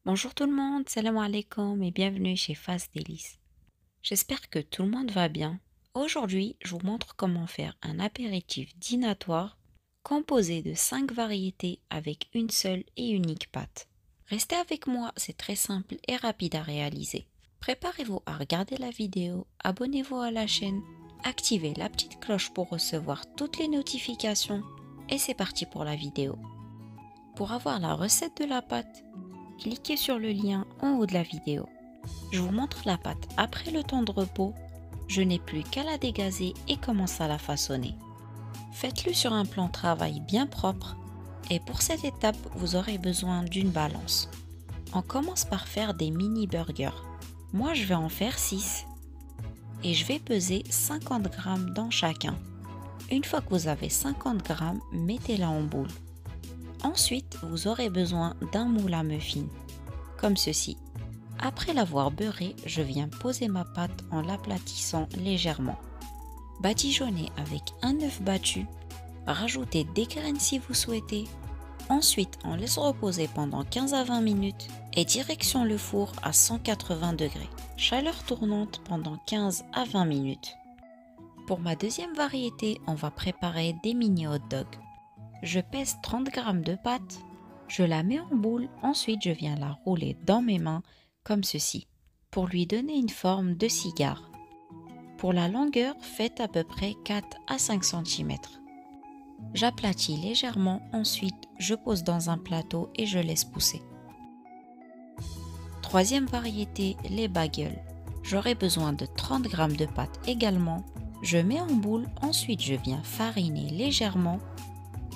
Bonjour tout le monde, salam alaikum et bienvenue chez Fast Délices. J'espère que tout le monde va bien. Aujourd'hui, je vous montre comment faire un apéritif dînatoire composé de 5 variétés avec une seule et unique pâte. Restez avec moi, c'est très simple et rapide à réaliser. Préparez-vous à regarder la vidéo, abonnez-vous à la chaîne, activez la petite cloche pour recevoir toutes les notifications et c'est parti pour la vidéo. Pour avoir la recette de la pâte, cliquez sur le lien en haut de la vidéo. Je vous montre la pâte après le temps de repos. Je n'ai plus qu'à la dégazer et commence à la façonner. Faites-le sur un plan de travail bien propre et pour cette étape, vous aurez besoin d'une balance. On commence par faire des mini burgers. Moi, je vais en faire 6 et je vais peser 50 g dans chacun. Une fois que vous avez 50 g, mettez-la en boule. Ensuite, vous aurez besoin d'un moule à muffins, comme ceci. Après l'avoir beurré, je viens poser ma pâte en l'aplatissant légèrement. Badigeonnez avec un œuf battu, rajoutez des graines si vous souhaitez. Ensuite, on laisse reposer pendant 15 à 20 minutes et direction le four à 180 degrés. Chaleur tournante pendant 15 à 20 minutes. Pour ma deuxième variété, on va préparer des mini hot dogs. Je pèse 30 g de pâte, je la mets en boule, ensuite je viens la rouler dans mes mains comme ceci, pour lui donner une forme de cigare. Pour la longueur, faites à peu près 4 à 5 cm. J'aplatis légèrement, ensuite je pose dans un plateau et je laisse pousser. Troisième variété, les bagels. J'aurai besoin de 30 g de pâte également. Je mets en boule, ensuite je viens fariner légèrement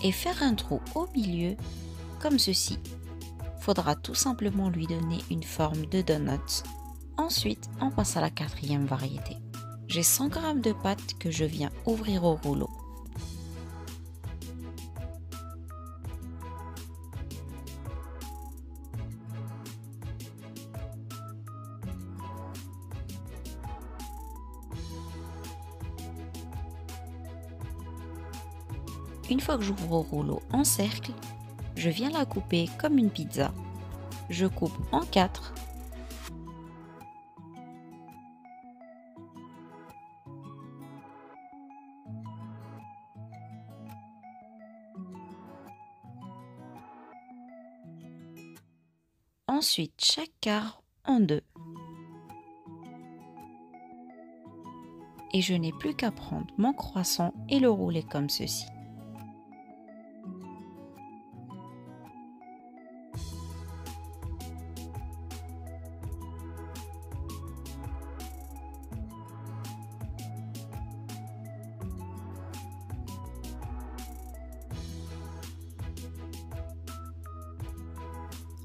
et faire un trou au milieu comme ceci. Faudra tout simplement lui donner une forme de donut. Ensuite, on passe à la quatrième variété. J'ai 100 g de pâte que je viens ouvrir au rouleau. Une fois que j'ouvre au rouleau en cercle, je viens la couper comme une pizza. Je coupe en 4. Ensuite, chaque quart en 2. Et je n'ai plus qu'à prendre mon croissant et le rouler comme ceci.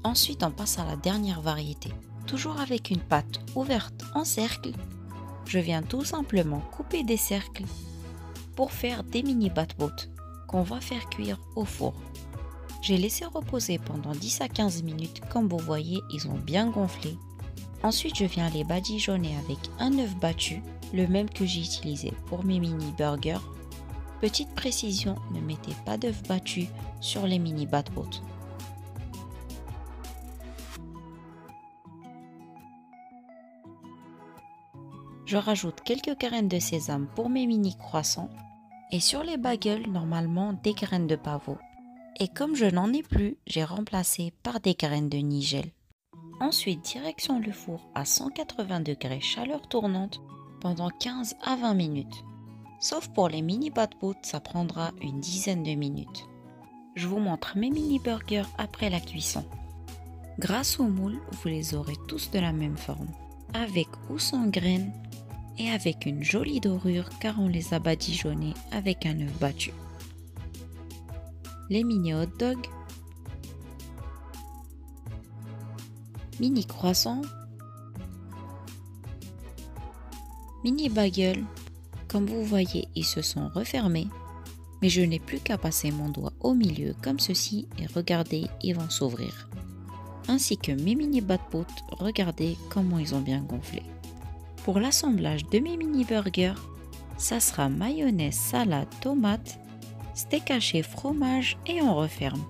Ensuite, on passe à la dernière variété. Toujours avec une pâte ouverte en cercle, je viens tout simplement couper des cercles pour faire des mini batbotes qu'on va faire cuire au four. J'ai laissé reposer pendant 10 à 15 minutes, comme vous voyez, ils ont bien gonflé. Ensuite, je viens les badigeonner avec un œuf battu, le même que j'ai utilisé pour mes mini burgers. Petite précision, ne mettez pas d'œuf battu sur les mini batbotes. Je rajoute quelques graines de sésame pour mes mini croissants et sur les bagels, normalement des graines de pavot. Et comme je n'en ai plus, j'ai remplacé par des graines de nigel. Ensuite, direction le four à 180 degrés chaleur tournante pendant 15 à 20 minutes. Sauf pour les mini batbotes, ça prendra une dizaine de minutes. Je vous montre mes mini burgers après la cuisson. Grâce au moule, vous les aurez tous de la même forme, avec ou sans graines et avec une jolie dorure car on les a badigeonnés avec un œuf battu. Les mini hot dogs, mini croissants, mini bagels, comme vous voyez ils se sont refermés, mais je n'ai plus qu'à passer mon doigt au milieu comme ceci et regardez, ils vont s'ouvrir. Ainsi que mes mini batbotes, regardez comment ils ont bien gonflé. Pour l'assemblage de mes mini burgers, ça sera mayonnaise, salade, tomate, steak haché, fromage et on referme.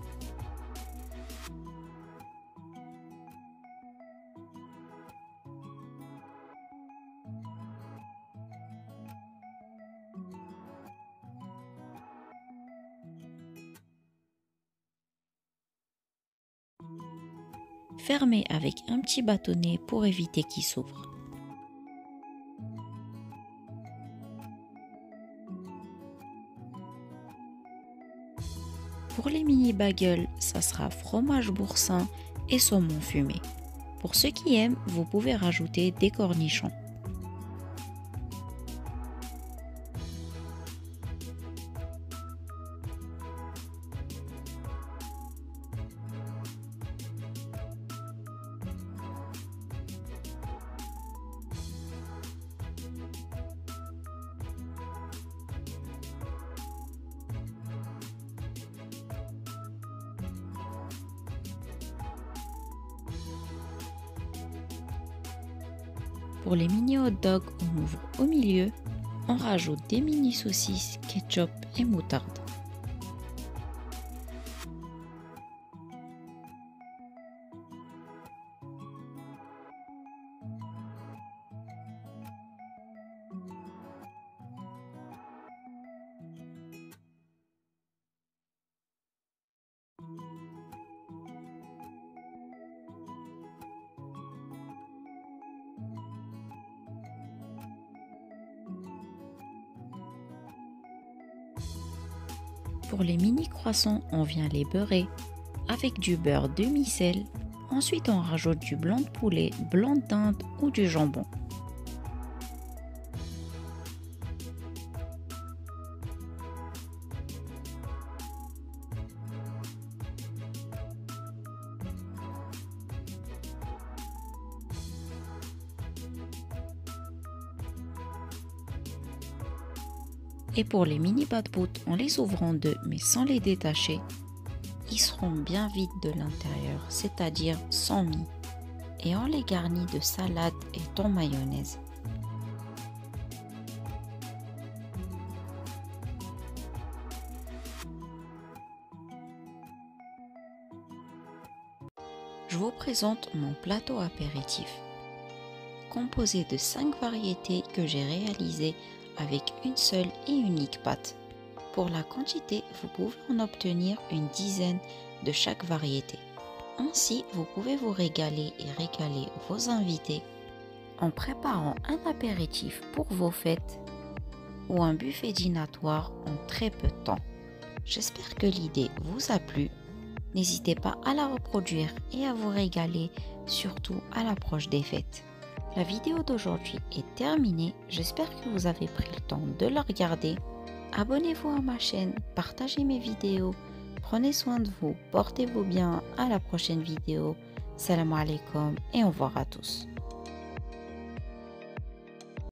Fermez avec un petit bâtonnet pour éviter qu'il s'ouvre. Pour les mini bagels, ça sera fromage boursin et saumon fumé. Pour ceux qui aiment, vous pouvez rajouter des cornichons. Pour les mini hot dogs, on ouvre au milieu, on rajoute des mini saucisses, ketchup et moutarde. Pour les mini croissants, on vient les beurrer avec du beurre demi-sel. Ensuite, on rajoute du blanc de poulet, blanc de dinde ou du jambon. Et pour les mini bat-bout, on les ouvre en deux mais sans les détacher. Ils seront bien vides de l'intérieur, c'est-à-dire sans mie. Et on les garnit de salade et thon mayonnaise. Je vous présente mon plateau apéritif, composé de 5 variétés que j'ai réalisées avec une seule et unique pâte. Pour la quantité, vous pouvez en obtenir une dizaine de chaque variété. Ainsi, vous pouvez vous régaler et régaler vos invités en préparant un apéritif pour vos fêtes ou un buffet dînatoire en très peu de temps. J'espère que l'idée vous a plu. N'hésitez pas à la reproduire et à vous régaler, surtout à l'approche des fêtes. La vidéo d'aujourd'hui est terminée, j'espère que vous avez pris le temps de la regarder. Abonnez-vous à ma chaîne, partagez mes vidéos, prenez soin de vous, portez-vous bien, à la prochaine vidéo. Salam alaikum et au revoir à tous.